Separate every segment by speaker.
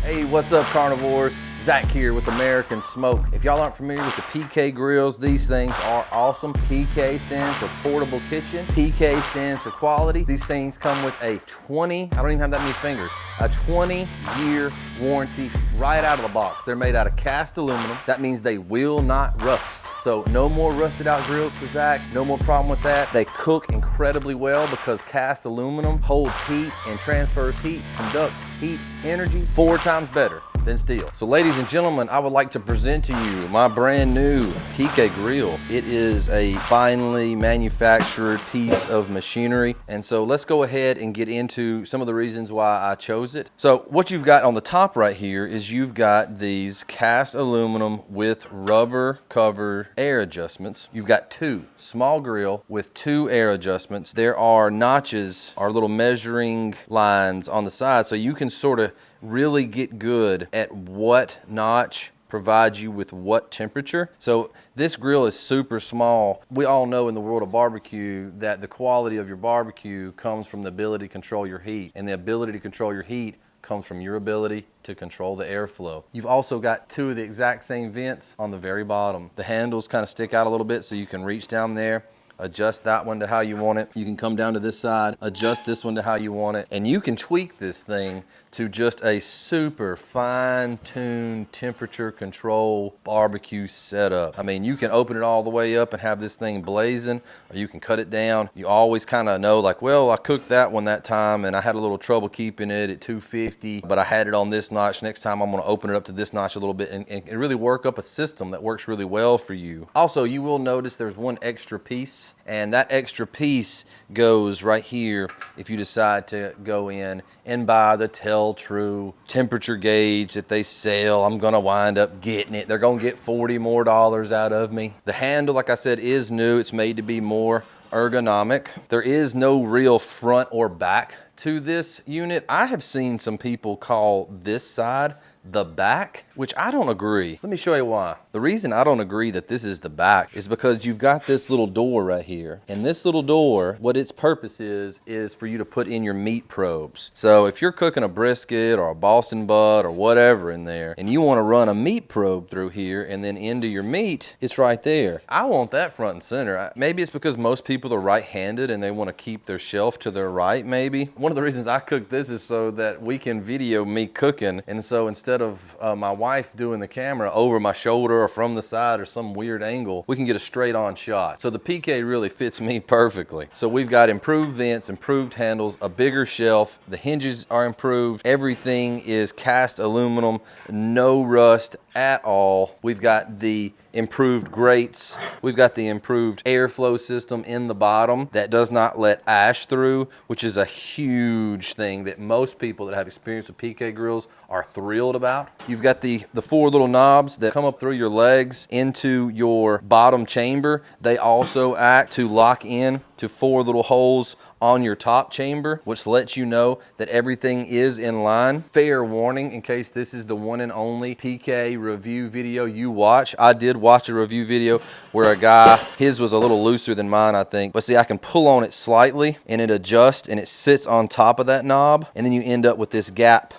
Speaker 1: Hey, what's up, carnivores? Zach here with American Smoke. If y'all aren't familiar with the PK grills, these things are awesome. PK stands for Portable Kitchen. PK stands for quality. These things come with a 20, I don't even have that many fingers, a 20-year warranty right out of the box. They're made out of cast aluminum. That means they will not rust. So no more rusted out grills for Zach, no more problem with that. They cook incredibly well because cast aluminum holds heat and transfers heat, conducts heat energy 4 times better than steel. So ladies and gentlemen, I would like to present to you my brand new PK grill. It is a finely manufactured piece of machinery. And so let's go ahead and get into some of the reasons why I chose it. So what you've got on the top right here is you've got these cast aluminum with rubber covered air adjustments. You've got 2 small grill with 2 air adjustments. There are notches or little measuring lines on the side so you can sort of really get good at what notch provides you with what temperature. So this grill is super small. We all know in the world of barbecue that the quality of your barbecue comes from the ability to control your heat, and the ability to control your heat comes from your ability to control the airflow. You've also got 2 of the exact same vents on the very bottom. The handles kind of stick out a little bit so you can reach down there, adjust that one to how you want it. You can come down to this side, adjust this one to how you want it, and you can tweak this thing to just a super fine-tuned temperature control barbecue setup. I mean, you can open it all the way up and have this thing blazing, or you can cut it down. You always kind of know, like, well, I cooked that one that time and I had a little trouble keeping it at 250, but I had it on this notch. Next time I'm gonna open it up to this notch a little bit and really work up a system that works really well for you. Also, you will notice there's one extra piece, and that extra piece goes right here if you decide to go in and buy the True temperature gauge that they sell. I'm gonna wind up getting it. They're gonna get $40 more out of me. The handle, like I said, is new. It's made to be more ergonomic. There is no real front or back to this unit. I have seen some people call this side the back, which I don't agree. Let me show you why. The reason I don't agree that this is the back is because you've got this little door right here. And this little door, what its purpose is for you to put in your meat probes. So if you're cooking a brisket or a Boston butt or whatever in there, and you want to run a meat probe through here and then into your meat, it's right there. I want that front and center. Maybe it's because most people are right-handed and they want to keep their shelf to their right, maybe. One of the reasons I cook this is so that we can video me cooking. And so instead of my wife doing the camera over my shoulder or from the side or some weird angle, we can get a straight on shot. So the PK really fits me perfectly. So we've got improved vents, improved handles, a bigger shelf, the hinges are improved, everything is cast aluminum, no rust at all. We've got the improved grates. We've got the improved airflow system in the bottom that does not let ash through, which is a huge thing that most people that have experience with PK grills are thrilled about. You've got the 4 little knobs that come up through your legs into your bottom chamber. They also act to lock in to 4 little holes on your top chamber, which lets you know that everything is in line. Fair warning, in case this is the one and only PK review video you watch. I did watch a review video where a guy, his was a little looser than mine, I think. But see, I can pull on it slightly and it adjusts and it sits on top of that knob, and then you end up with this gap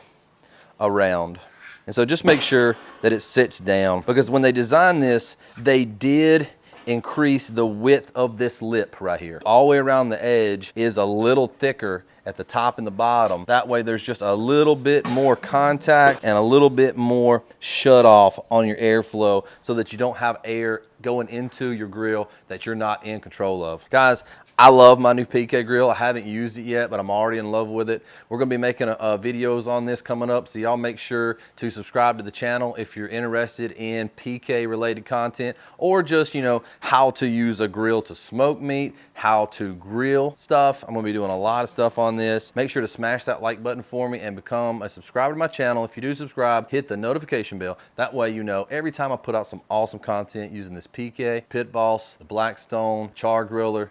Speaker 1: around. And so just make sure that it sits down, because when they designed this, they did increase the width of this lip right here. All the way around the edge is a little thicker at the top and the bottom. That way there's just a little bit more contact and a little bit more shut off on your airflow so that you don't have air going into your grill that you're not in control of. Guys, I love my new PK grill. I haven't used it yet, but I'm already in love with it. We're gonna be making videos on this coming up, so y'all make sure to subscribe to the channel if you're interested in PK related content, or just, you know, how to use a grill to smoke meat, how to grill stuff. I'm gonna be doing a lot of stuff on this. Make sure to smash that like button for me and become a subscriber to my channel. If you do subscribe, hit the notification bell. That way you know every time I put out some awesome content using this PK, Pit Boss, the Blackstone, Char Griller.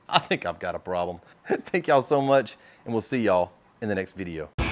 Speaker 1: I think I've got a problem. Thank y'all so much, and we'll see y'all in the next video.